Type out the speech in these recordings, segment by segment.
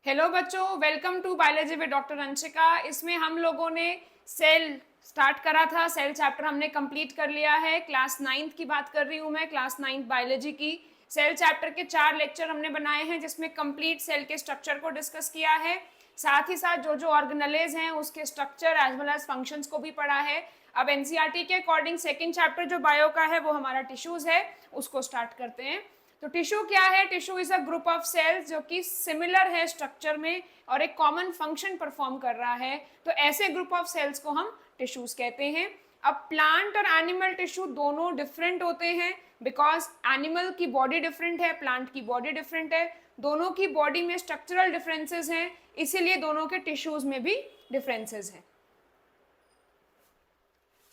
Hello बच्चों, welcome to biology with doctor Anshika. इसमें हम लोगों ने सेल स्टार्ट करा था। सेल चैप्टर हमने कंप्लीट कर लिया है। क्लास 9th की बात कर रही हूँ मैं, क्लास 9th बायोलॉजी की। सेल चैप्टर के 4 लेक्चर हमने बनाए हैं जिसमें कंप्लीट सेल के स्ट्रक्चर को डिस्कस किया है। साथ ही साथ जो जो ऑर्गेनेलेज हैं उसके structure as well as functions को भी पढ़ा है। अब एनसीईआरटी के अकॉर्डिंग सेकेंड चैप्टर जो बायो का है वो हमारा टिश्यूज है, उसको स्टार्ट करते हैं। तो टिश्यू क्या है? Tissue is a group of cells जो कि सिमिलर है स्ट्रक्चर में और एक कॉमन फंक्शन परफॉर्म कर रहा है। तो ऐसे ग्रुप ऑफ सेल्स को हम टिश्यूज कहते हैं। अब प्लांट और एनिमल टिश्यू दोनों डिफरेंट होते हैं बिकॉज एनिमल की बॉडी डिफरेंट है, प्लांट की बॉडी डिफरेंट है। दोनों की बॉडी में स्ट्रक्चरल डिफरेंसेस हैं, इसीलिए दोनों के टिश्यूज में भी डिफरेंसेस हैं।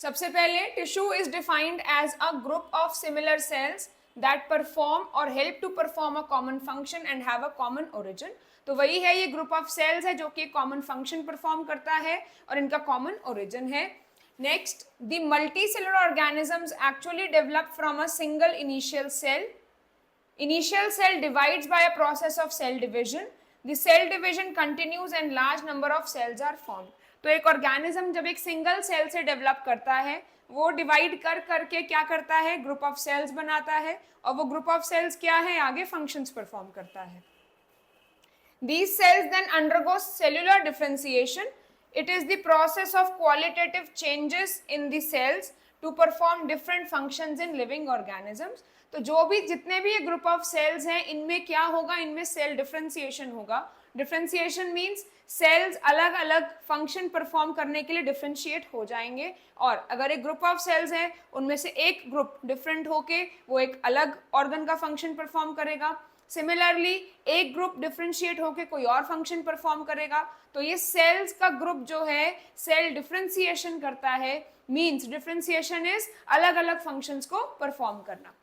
सबसे पहले tissue is defined as a group of similar cells that perform or help to perform a common function and have a common origin। तो वही है, ये ग्रुप ऑफ सेल्स है जो कि कॉमन फंक्शन परफॉर्म करता है और इनका कॉमन ओरिजिन है। Next, the multicellular organisms actually develop from a single initial cell. Initial cell divides by a process of cell division. The cell division continues and large number of cells are formed। तो एक organism जब एक single cell से develop करता है, वो divide कर करके क्या करता है, ग्रुप ऑफ सेल्स बनाता है और वो ग्रुप ऑफ सेल्स क्या है, आगे फंक्शंस परफॉर्म करता है। These cells then undergo cellular differentiation। It is the process of qualitative changes in the cells to perform different functions in living organisms। तो जो भी जितने भी ये ग्रुप ऑफ सेल्स हैं इनमें क्या होगा, इनमें सेल डिफरेंशिएशन होगा। डिफरेंशिएशन मीन्स सेल्स अलग अलग फंक्शन परफॉर्म करने के लिए डिफरेंशिएट हो जाएंगे और अगर एक ग्रुप ऑफ सेल्स है उनमें से एक ग्रुप डिफरेंट होके वो एक अलग ऑर्गन का फंक्शन परफॉर्म करेगा। सिमिलरली एक ग्रुप डिफरेंशिएट होके कोई और फंक्शन परफॉर्म करेगा। तो ये सेल्स का ग्रुप जो है सेल डिफरेंशिएशन करता है, मींस डिफरेंशिएशन इज अलग अलग फंक्शंस को परफॉर्म करना।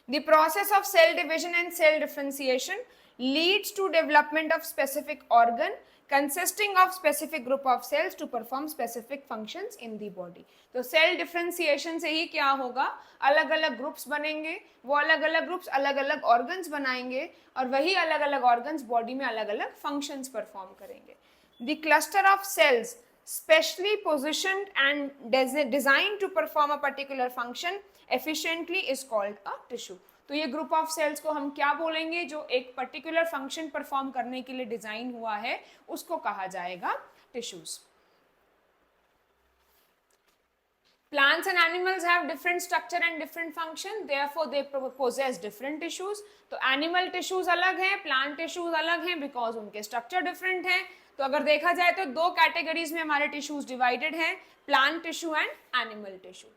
The process of cell division and cell differentiation leads to development of specific organ consisting of specific group of cells to perform specific functions in the body। तो cell differentiation से ही क्या होगा, अलग अलग groups बनेंगे, वो अलग अलग ग्रुप्स अलग अलग ऑर्गन्स बनाएंगे और वही अलग अलग ऑर्गन्स बॉडी में अलग अलग फंक्शंस परफॉर्म करेंगे। The cluster of cells specially positioned and designed to perform a particular function efficiently is called a tissue। तो ये ग्रुप ऑफ सेल्स को हम क्या बोलेंगे, जो एक पर्टिकुलर फंक्शन परफॉर्म करने के लिए डिजाइन हुआ है उसको कहा जाएगा tissues. Plants and animals have different structure and different function, therefore they possess different tissues। तो एनिमल टिश्यूज अलग हैं, प्लांट टिश्यूज अलग हैं बिकॉज उनके स्ट्रक्चर डिफरेंट हैं। तो अगर देखा जाए तो दो कैटेगरीज में हमारे टिश्यूज डिवाइडेड हैं, plant tissue and animal tissue.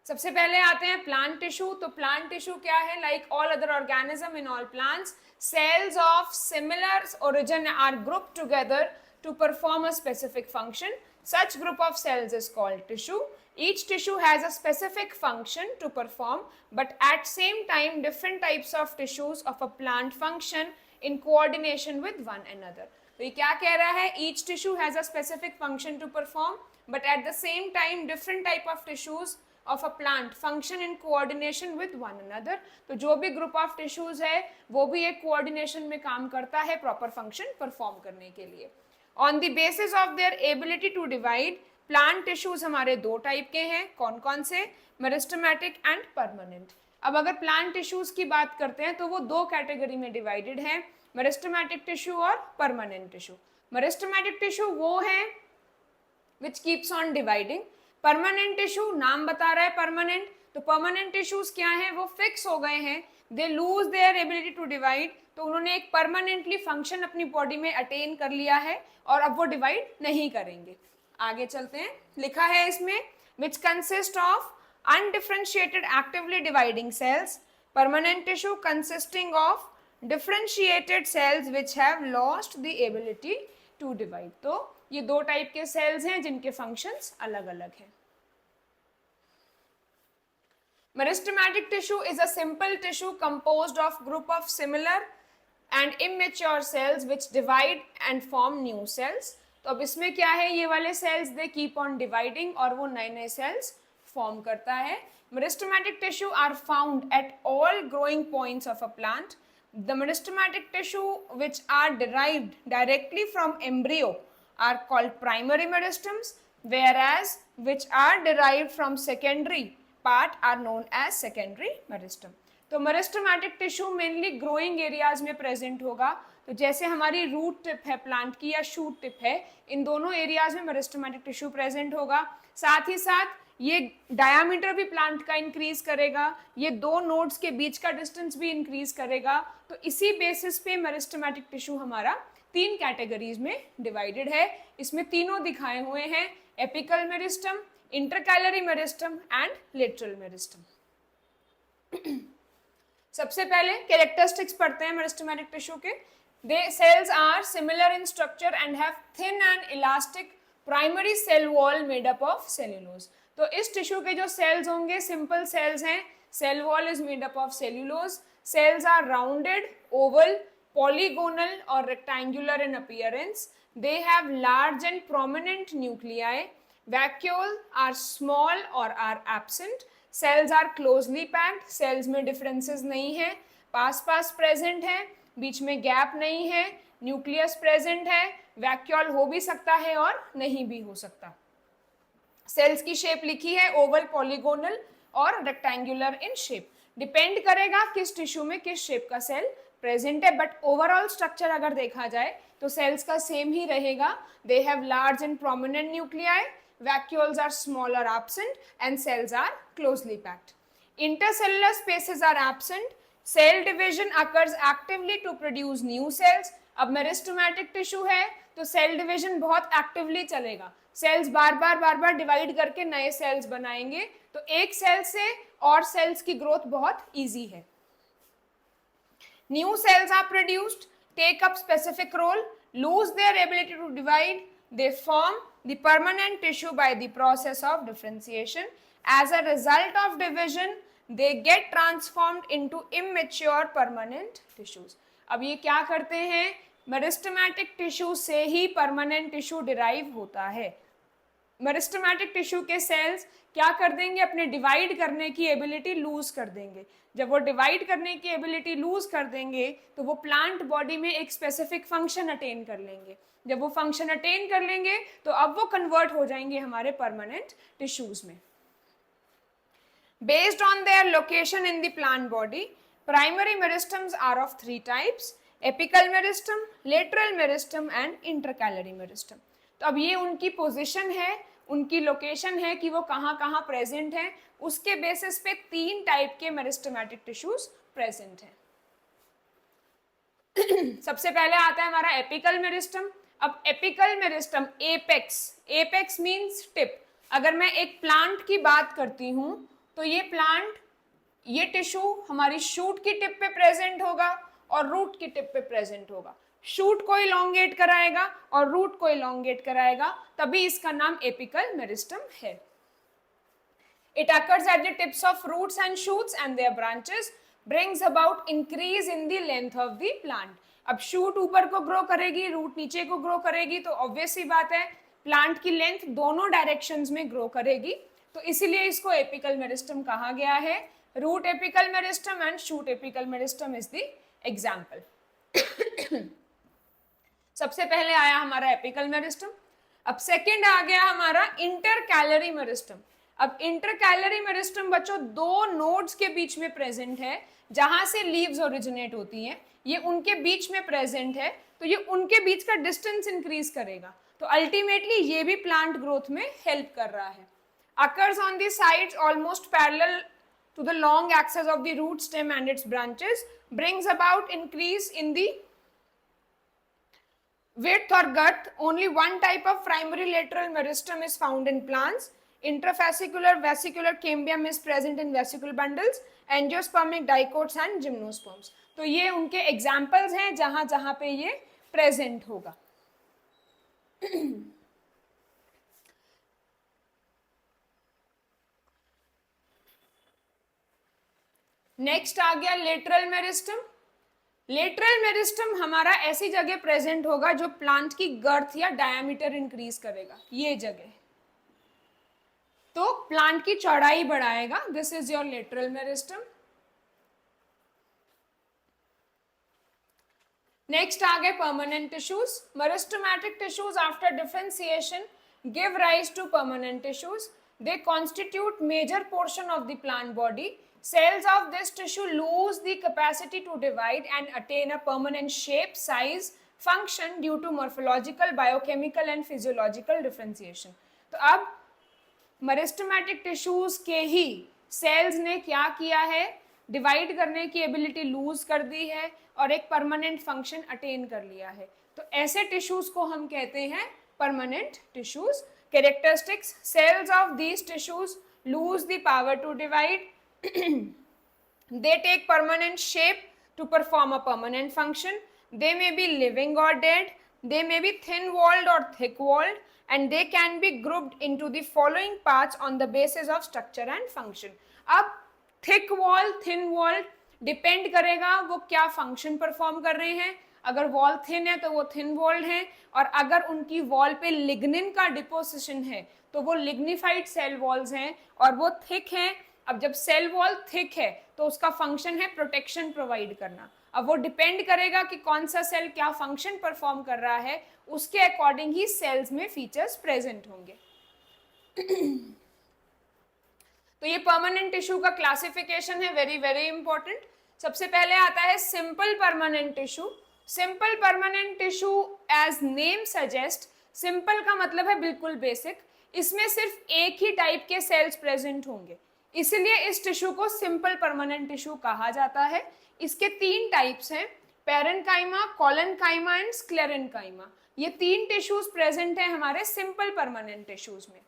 सबसे पहले आते हैं प्लांट टिश्यू। तो प्लांट टिश्यू क्या है, like all other organism in all plants, cells of similar origin are group together to perform a specific function। Such group of cells is called tissue। Each tissue has a specific function to perform, but at same time different types of tissues of a plant function in coordination with one another। तो ये क्या कह रहा है, each tissue has a specific function to perform, but at the same time different type of tissues of a plant function in coordination with one another। तो जो भी group of tissues है वो भी एक कोऑर्डिनेशन में काम करता है प्रॉपर फंक्शन परफॉर्म करने के लिए। On the basis of their ability to divide, plant tissues हमारे दो टाइप के हैं, कौन कौन से, मेरिस्टेमेटिक एंड परमानेंट। अब अगर प्लांट टिश्यूज की बात करते हैं तो वो दो कैटेगरी में डिवाइडेड है, मेरिस्टेमेटिक टिश्यू और परमानेंट टिश्यू। मेरिस्टेमेटिक टिश्यू वो है which keeps on dividing. Permanent tissue नाम बता रहा है परमानेंट, तो परमानेंट टिश्यूज क्या है, वो फिक्स हो गए हैं, they lose their ability to divide. तो उन्होंने एक परमानेंटली फंक्शन अपनी बॉडी में अटेन कर लिया है और अब वो डिवाइड नहीं करेंगे। आगे चलते हैं, लिखा है इसमें which consist of undifferentiated actively dividing cells, permanent tissue consisting of differentiated cells which have lost the ability to divide. तो ये दो टाइप के सेल्स हैं जिनके फंक्शंस अलग अलग हैं। Meristematic tissue is a simple tissue composed of group of similar and immature cells which divide and form new cells। तो अब इसमें क्या है, ये वाले cells they keep on dividing और वो नए नए cells form करता है। Meristematic tissue are found at all growing points of a plant। The meristematic tissue which are derived directly from embryo are called primary meristems, whereas which are derived from secondary part are known as secondary meristem. तो meristematic tissue mainly growing areas में present होगा. तो जैसे हमारी root tip है plant की या shoot tip है, इन दोनों एरियाज में मेरिस्टेमेटिक टिश्यू प्रेजेंट होगा. साथ ही साथ ये डायामीटर भी प्लांट का इंक्रीज करेगा, ये दो नोड्स के बीच का डिस्टेंस भी इंक्रीज करेगा. तो इसी बेसिस पे मेरिस्टेमेटिक टिश्यू हमारा तीन कैटेगरीज में डिवाइडेड है. इसमें तीनों दिखाए हुए हैं, apical meristem, intercalary meristem and lateral meristem. सबसे पहले कैरेक्टरिस्टिक्स पढ़ते हैं मेरिस्टेमेटिक टिश्यू के. They cells are similar in structure and have thin and elastic primary cell wall made up of cellulose. तो इस टिश्यू के जो सेल्स होंगे सिंपल सेल्स हैं. Cell wall is made up of cellulose. Cells are rounded, oval, polygonal or rectangular in appearance. They have large and prominent nuclei. Vacuole are small or are absent. Cells are closely packed. Cells में differences नहीं है. पास पास present है, बीच में gap नहीं है. Nucleus present है. Vacuole हो भी सकता है और नहीं भी हो सकता. Cells की shape लिखी है oval, polygonal और rectangular in shape. Depend करेगा किस टिश्यू में किस शेप का सेल प्रेजेंट है, बट ओवरऑल स्ट्रक्चर अगर देखा जाए तो सेल्स का सेम ही रहेगा. They have large and prominent nuclei, vacuoles are small और absent and cells are closely packed. Intercellular spaces are absent. Cell division occurs actively to produce new cells. अब meristematic tissue है तो cell division बहुत actively चलेगा. Cells बार बार divide करके नए सेल्स बनाएंगे, तो एक सेल से और सेल्स की ग्रोथ बहुत ईजी है. New cells are produced, take up specific role, lose their ability to divide. They form the permanent tissue by the process of differentiation. As a result of division, they get transformed into immature permanent tissues. अब ये क्या करते हैं, meristematic tissue से ही permanent tissue derive होता है. Meristematic tissue के sales क्या कर देंगे, अपने डिवाइड करने की एबिलिटी लूज कर देंगे. जब वो डिवाइड करने की एबिलिटी लूज कर देंगे तो वो प्लांट बॉडी में एक स्पेसिफिक फंक्शन अटेन कर लेंगे. जब वो फंक्शन अटेन कर लेंगे तो अब वो कन्वर्ट हो जाएंगे हमारे परमानेंट टिश्यूज में. Based on their location in the plant body, primary meristems are of three types: apical meristem, lateral meristem and intercalary meristem. तो अब ये उनकी पोजीशन है, उनकी लोकेशन है कि वो कहाँ कहाँ प्रेजेंट है, उसके बेसिस पे तीन टाइप के मेरिस्टेमेटिक टिश्यूज प्रेजेंट हैं. सबसे पहले आता है हमारा एपिकल मेरिस्टम. अब apical meristem apex, apex means tip. अगर मैं एक प्लांट की बात करती हूँ तो ये प्लांट, ये टिश्यू हमारी शूट की टिप पे प्रेजेंट होगा और रूट की टिप पे प्रेजेंट होगा. शूट को इलोंगेट कराएगा और रूट को इलोंगेट कराएगा, तभी इसका नाम एपिकल मेरिस्टम है. It occurs at the tips of roots and shoots and their branches, brings about increase in the length of the plant. अब शूट ऊपर को ग्रो करेगी, रूट नीचे को ग्रो करेगी, तो ऑब्वियस सी बात है प्लांट की लेंथ दोनों डायरेक्शंस में ग्रो करेगी. तो इसीलिए इसको एपिकल मेरिस्टम कहा गया है. Root apical meristem and shoot apical meristem is the example. सबसे पहले आया हमारा एपिकल मेरिस्टम. अब सेकेंड आ गया हमारा इंटरकैलरी मेरिस्टम. अब इंटरकैलरी मेरिस्टम बच्चों दो नोड्स के बीच में प्रेजेंट है, जहां से लीव्स ओरिजिनेट होती हैं, ये उनके बीच में प्रेजेंट है, तो ये उनके बीच का डिस्टेंस इंक्रीज करेगा. तो अल्टीमेटली ये भी प्लांट ग्रोथ में हेल्प कर रहा है. Occurs on the sides almost parallel to the long axis of the root stem and its branches, brings about increase in the width or girth. Only one type of primary lateral meristem is found in plants. Intrafascicular vesicular cambium is present in vesicle bundles, angiospermic dicots and gymnosperms. तो ये उनके examples हैं जहां जहां पे ये present होगा. Next आ गया लेटरल मेरिस्टम. लेटरल मेरिस्टम हमारा ऐसी जगह प्रेजेंट होगा जो प्लांट की गर्थ या डायमीटर इंक्रीज करेगा. ये जगह तो प्लांट की चौड़ाई बढ़ाएगा. This is your lateral meristem. Next आ गए permanent tissues. Meristematic tissues after differentiation give rise to permanent tissues. They constitute major portion of the plant body. Cells of this tissue lose the capacity to divide and attain a permanent shape, size, function due to morphological, biochemical and physiological differentiation. तो अब meristematic tissues के ही sales ने क्या किया है, divide करने की ability loose कर दी है और एक परमानेंट फंक्शन अटेन कर लिया है. तो ऐसे टिश्यूज को हम कहते हैं permanent tissues. Characteristics: cells of these tissues lose the power to divide. They take permanent shape to perform a permanent function. They may be living or dead. They may be thin-walled or thick-walled, and they can be grouped into the following parts on the basis of structure and function. अब thick wall, thin wall depend करेगा वो क्या function perform कर रहे हैं. अगर wall thin है तो वो थिन वॉल्ड है, और अगर उनकी वॉल पे लिग्निन का डिपोजिशन है तो वो लिग्निफाइड सेल वॉल्स हैं, और वो थिक हैं. अब जब सेल वॉल थिक है तो उसका फंक्शन है प्रोटेक्शन प्रोवाइड करना. अब वो डिपेंड करेगा कि कौन सा सेल क्या फंक्शन परफॉर्म कर रहा है, उसके अकॉर्डिंग ही सेल्स में फीचर्स प्रेजेंट होंगे. तो ये परमानेंट टिश्यू का क्लासिफिकेशन है, वेरी वेरी इंपॉर्टेंट. सबसे पहले आता है simple permanent tissue. Simple permanent tissue as name suggest, simple का मतलब है बिल्कुल बेसिक. इसमें सिर्फ एक ही टाइप के सेल्स प्रेजेंट होंगे, इसलिए इस टिश्यू को सिंपल परमानेंट टिश्यू कहा जाता है. इसके 3 टाइप्स हैं, पैरेन्काइमा, कोलेनकाइमा एंड स्क्लेरेन्काइमा. ये 3 टिश्यूज प्रेजेंट हैं हमारे सिंपल परमानेंट टिश्यूज में.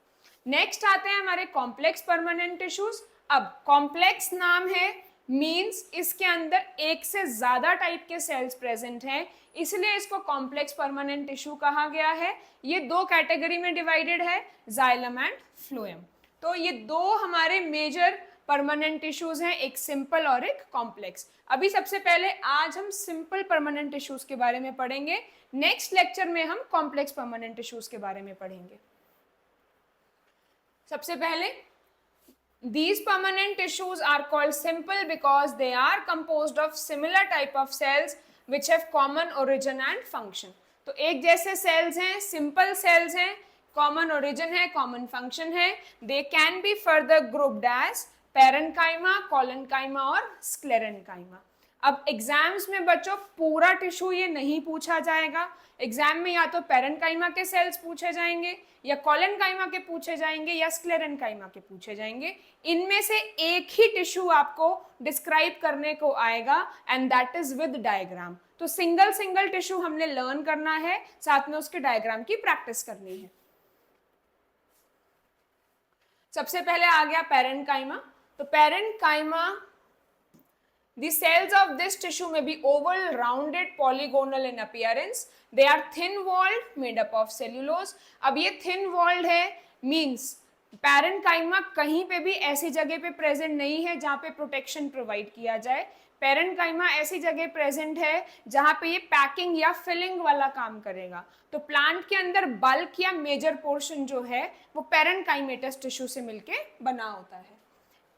नेक्स्ट आते हैं हमारे कॉम्प्लेक्स परमानेंट टिश्यूज. अब कॉम्प्लेक्स नाम है, मीन्स इसके अंदर एक से ज्यादा टाइप के सेल्स प्रेजेंट हैं, इसलिए इसको कॉम्प्लेक्स परमानेंट टिश्यू कहा गया है. ये 2 कैटेगरी में डिवाइडेड है, जाइलम एंड फ्लोएम. तो ये 2 हमारे मेजर परमानेंट टिश्यूज हैं, एक सिंपल और एक कॉम्प्लेक्स. अभी सबसे पहले आज हम सिंपल परमानेंट टिश्यूज के बारे में पढ़ेंगे. नेक्स्ट लेक्चर में हम कॉम्प्लेक्स परमानेंट टिश्यूज के बारे में पढ़ेंगे. सबसे पहले these permanent tissues are called simple because they are composed of similar type of cells which have common origin and function. तो एक जैसे सेल्स हैं, सिंपल सेल्स हैं, कॉमन ओरिजिन है, कॉमन फंक्शन है. They can be further grouped as parenchyma, collenchyma और sclerenchyma. अब exams में बच्चों पूरा टिश्यू ये नहीं पूछा जाएगा. एग्जाम में या तो पैरेन्काइमा के सेल्स पूछे जाएंगे, या कोलेनकाइमा के पूछे जाएंगे, या स्क्लेरेन्काइमा के पूछे जाएंगे. इनमें से एक ही टिश्यू आपको डिस्क्राइब करने को आएगा, and that is with diagram. तो सिंगल सिंगल टिश्यू हमने लर्न करना है, साथ में उसके डायग्राम की प्रैक्टिस करनी है. सबसे पहले आ गया पैरेन्काइमा. तो parenchyma, the cells of this tissue may be oval, rounded, polygonal in appearance. They are thin walled, made up of cellulose. अब ये thin walled है, means पैरेन्काइमा कहीं पे भी ऐसी जगह पे प्रेजेंट नहीं है जहाँ पे प्रोटेक्शन प्रोवाइड किया जाए. पैरेन्काइमा ऐसी जगह प्रेजेंट है जहाँ पे ये पैकिंग या फिलिंग वाला काम करेगा. तो प्लांट के अंदर बल्क या मेजर पोर्शन जो है वो पैरेन्काइमेटस टिश्यू से मिलके बना होता है.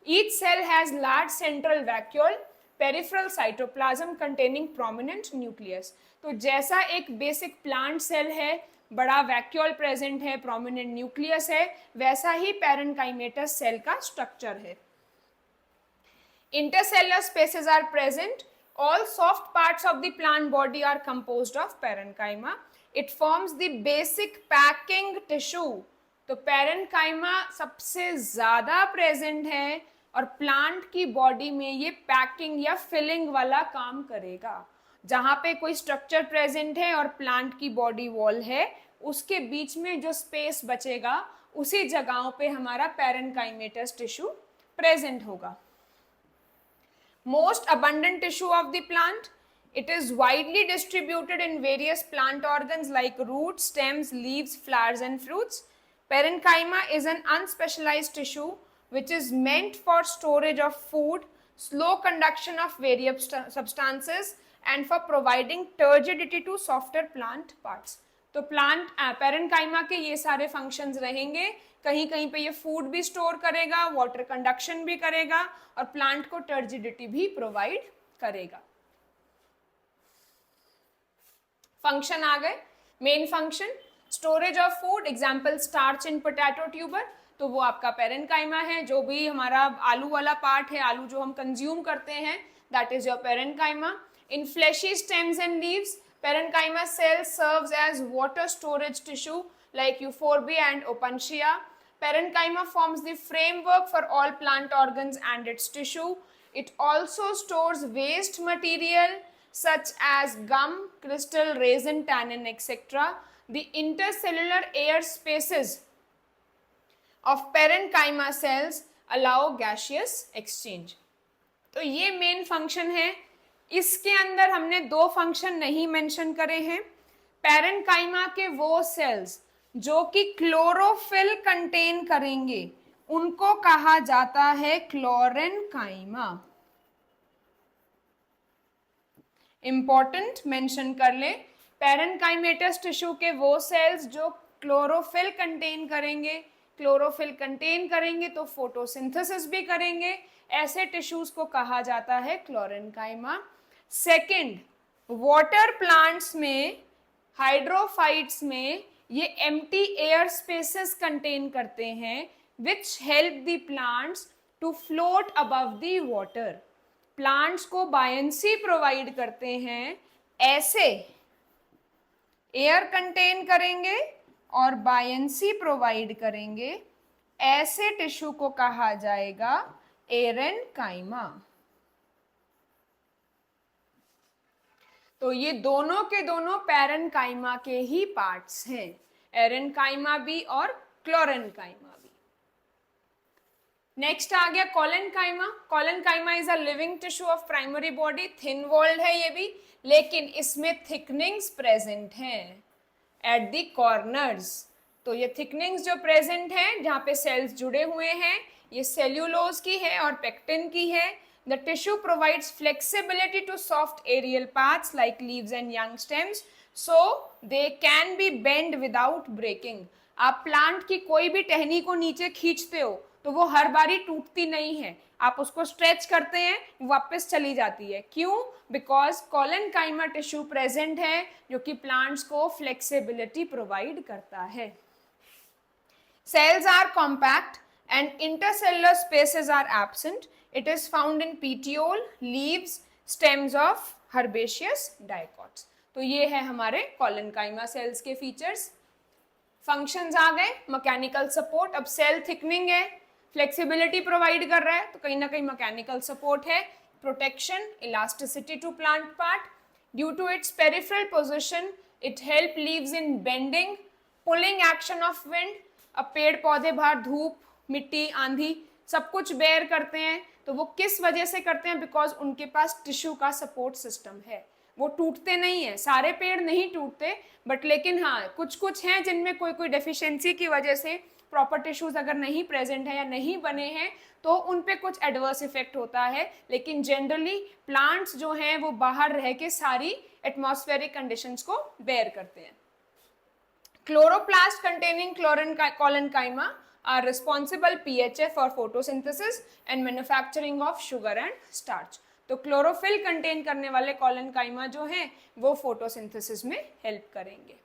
Each cell has large central vacuole, peripheral cytoplasm containing prominent nucleus. तो जैसा एक बेसिक प्लांट सेल है, बड़ा वैक्यूल प्रेजेंट है, प्रोमिनेंट न्यूक्लियस है, वैसा ही पैरेन्काइमेटस सेल का स्ट्रक्चर है. Intercellular spaces are present. All soft parts of the plant body are composed of parenchyma. It forms the basic packing tissue. तो parenchyma सबसे ज्यादा प्रेजेंट है और प्लांट की बॉडी में ये पैकिंग या फिलिंग वाला काम करेगा. जहाँ पे कोई स्ट्रक्चर प्रेजेंट है और प्लांट की बॉडी वॉल है, उसके बीच में जो स्पेस बचेगा उसी जगहों पे हमारा पैरेन्काइमेटस टिश्यू प्रेजेंट होगा. Most abundant tissue of the plant. It is widely distributed in various plant organs like roots, stems, leaves, flowers and fruits. Parenchyma is an unspecialized tissue which is meant for storage of food, slow conduction of various substances and for providing turgidity to softer plant parts. तो plant parenchyma के ये सारे functions रहेंगे. कहीं कहीं पे ये food भी स्टोर करेगा, वाटर कंडक्शन भी करेगा और प्लांट को टर्जिडिटी भी प्रोवाइड करेगा. फंक्शन आ गए. Main function storage of food, example starch in potato tuber, तो वो आपका पेरेन्काइमा है. जो भी हमारा आलू वाला पार्ट है, आलू जो हम कंज्यूम करते हैं, that is your parenchyma. In fleshy stems and leaves, parenchyma cell serves as water storage tissue like euphorbia and opuntia. Parenchyma forms the framework for all plant organs and its tissue. It also stores waste material such as gum, crystal, resin, tannin, etc. The intercellular air spaces of parenchyma cells allow gaseous exchange. तो ये main function है. इसके अंदर हमने दो function नहीं mention करे हैं. पेरेन्काइमा के वो सेल्स जो कि क्लोरोफिल कंटेन करेंगे उनको कहा जाता है क्लोरेन्काइमा. इंपॉर्टेंट मेंशन कर ले, पेरेन्काइमेटस टिश्यू के वो सेल्स जो क्लोरोफिल कंटेन करेंगे, क्लोरोफिल कंटेन करेंगे तो फोटोसिंथेसिस भी करेंगे, ऐसे टिश्यूज को कहा जाता है क्लोरेन्काइमा. सेकंड, वाटर प्लांट्स में, हाइड्रोफाइट्स में ये एम्प्टी एयर स्पेसेस कंटेन करते हैं which help the plants to float above the water. Plants को बायंसी प्रोवाइड करते हैं. ऐसे एयर कंटेन करेंगे और बायंसी प्रोवाइड करेंगे, ऐसे टिश्यू को कहा जाएगा एरेन्काइमा. तो ये दोनों के दोनों पेरेन्काइमा के ही पार्ट्स हैं, एरेन्काइमा भी और क्लोरेन्काइमा भी. नेक्स्ट आ गया collenchyma. Collenchyma is a living tissue of primary body. Thin walled है ये भी, लेकिन इसमें थिकनिंग्स प्रेजेंट हैं एट द कॉर्नर्स. तो ये थिकनिंग्स जो प्रेजेंट हैं जहाँ पे सेल्स जुड़े हुए हैं, ये सेल्यूलोज की है और पेक्टिन की है. The tissue provides flexibility to soft aerial parts like leaves and young stems, so they can be bent without breaking. आप प्लांट की कोई भी टहनी को नीचे खींचते हो तो वो हर बारी टूटती नहीं है. आप उसको स्ट्रेच करते हैं, वापस चली जाती है. क्यों? बिकॉज कोलेन्काइमा टिश्यू प्रेजेंट है जो कि प्लांट्स को फ्लेक्सिबिलिटी प्रोवाइड करता है. Cells are compact and intercellular spaces are absent. It is found in petiole, leaves, stems of herbaceous dicots. तो ये है हमारे कोलेन्काइमा सेल्स के फीचर्स. फंक्शंस आ गए. मैकेनिकल सपोर्ट, अब सेल थिकनिंग है, फ्लेक्सिबिलिटी प्रोवाइड कर रहा है तो कहीं ना कहीं मैकेनिकल सपोर्ट है. Protection, elasticity to plant part. Due to its peripheral position it help leaves in bending, pulling action of wind. अब पेड़ पौधे बाहर धूप, मिट्टी, आंधी सब कुछ बेयर करते हैं, तो वो किस वजह से करते हैं? बिकॉज उनके पास टिश्यू का सपोर्ट सिस्टम है. वो टूटते नहीं है, सारे पेड़ नहीं टूटते, बट लेकिन हाँ कुछ कुछ हैं जिनमें कोई कोई डेफिशिएंसी की वजह से प्रॉपर टिश्यूज अगर नहीं प्रेजेंट है या नहीं बने हैं तो उन पे कुछ एडवर्स इफेक्ट होता है. लेकिन जनरली प्लांट्स जो हैं वो बाहर रह के सारी एटमॉस्फेरिक कंडीशंस को बेयर करते हैं. Chloroplast containing collenchyma are responsible PHA for photosynthesis and manufacturing of sugar and starch. तो क्लोरोफिल कंटेन करने वाले कोलेन्काइमा जो हैं वो फोटोसिंथेसिस में हेल्प करेंगे.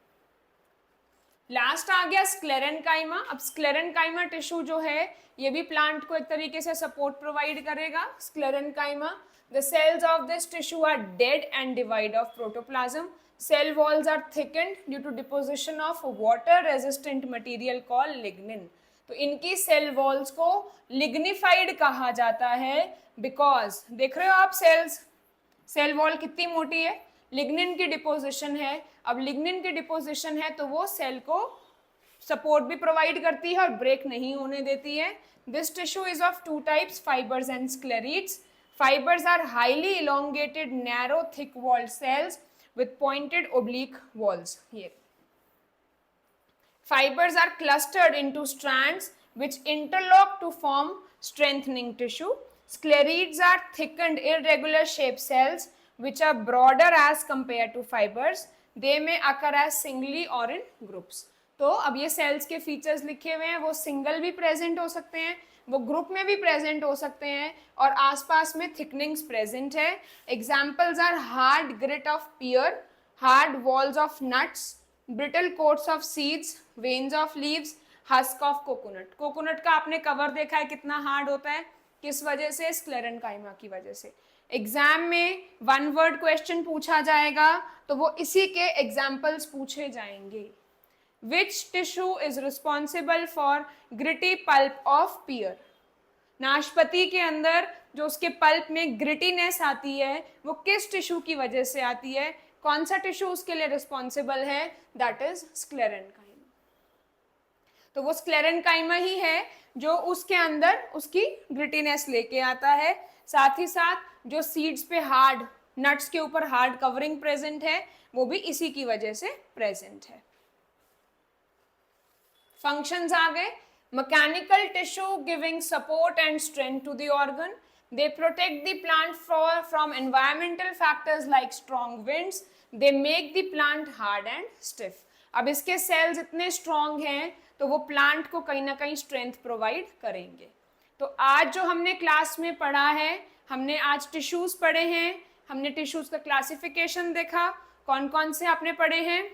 लास्ट आ गया स्क्लेरेन्काइमा. अब स्क्लेरेन्काइमा टिश्यू जो है ये भी प्लांट को एक तरीके से सपोर्ट प्रोवाइड करेगा. Sclerenchyma, the cells of this tissue are dead and divide of protoplasm. Cell walls are thickened due to deposition of water resistant material called lignin. तो इनकी सेल वॉल्स को लिग्निफाइड कहा जाता है बिकॉज देख रहे हो आप सेल वॉल कितनी मोटी है, लिग्निन की डिपोजिशन है. अब लिग्निन की डिपोजिशन है तो वो सेल को सपोर्ट भी प्रोवाइड करती है और ब्रेक नहीं होने देती है. This tissue is of two types, fibres and sclereids. Fibers are highly elongated, narrow, thick-walled cells with pointed oblique walls. Here, fibers are clustered into strands which interlock to form strengthening tissue. Sclerids are thickened, irregular-shaped cells which are broader as compared to fibers. They may occur as singly or in groups. तो अब ये sales के features लिखे हुए हैं, वो single भी present हो सकते हैं, वो ग्रुप में भी प्रेजेंट हो सकते हैं और आसपास में थिकनिंग्स प्रेजेंट है. Examples are hard grit of pear, hard walls of nuts, brittle coats of seeds, veins of leaves, husk of coconut. Coconut का आपने कवर देखा है कितना हार्ड होता है, किस वजह से? स्क्लेरेंकाइमा की वजह से। एग्जाम में वन वर्ड क्वेश्चन पूछा जाएगा तो वो इसी के एग्जाम्पल्स पूछे जाएंगे। Which tissue is responsible for gritty pulp of pear? नाशपाती के अंदर जो उसके पल्प में ग्रिटीनेस आती है वो किस टिश्यू की वजह से आती है? कौन सा टिश्यू उसके लिए रिस्पॉन्सिबल है? That is sclerenchyma. तो वो स्क्लेरेंकाइमा ही है जो उसके अंदर उसकी ग्रिटीनेस लेके आता है। साथ ही साथ जो सीड्स पे हार्ड, नट्स के ऊपर हार्ड कवरिंग प्रेजेंट है वो भी इसी की वजह से प्रेजेंट है। फंक्शंस आ गए। Mechanical tissue giving support and strength to the organ, they protect the plant from environmental factors like strong winds, they make the plant hard and stiff. अब इसके सेल्स इतने स्ट्रॉन्ग हैं तो वो प्लांट को कहीं ना कहीं स्ट्रेंथ प्रोवाइड करेंगे। तो आज जो हमने क्लास में पढ़ा है, हमने आज टिश्यूज पढ़े हैं, हमने टिश्यूज का क्लासिफिकेशन देखा। कौन कौन से आपने पढ़े हैं?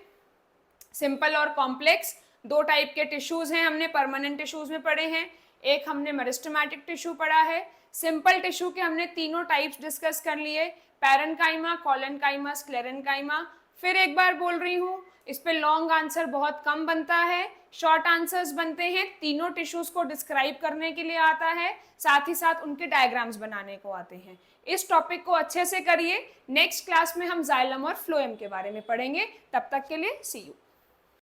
सिंपल और कॉम्प्लेक्स, दो टाइप के टिश्यूज हैं, हमने परमानेंट टिश्यूज में पढ़े हैं। एक हमने मेरिस्टेमेटिक टिश्यू पढ़ा है। सिंपल टिश्यू के हमने तीनों टाइप्स डिस्कस कर लिए, पैरेन्काइमा, कोलेन्काइमा, स्क्लेरेन्काइमा। फिर एक बार बोल रही हूँ, इस पे लॉन्ग आंसर बहुत कम बनता है, शॉर्ट आंसर्स बनते हैं। तीनों टिश्यूज को डिस्क्राइब करने के लिए आता है, साथ ही साथ उनके डायग्राम्स बनाने को आते हैं। इस टॉपिक को अच्छे से करिए। नेक्स्ट क्लास में हम जाइलम और फ्लोएम के बारे में पढ़ेंगे। तब तक के लिए सी यू।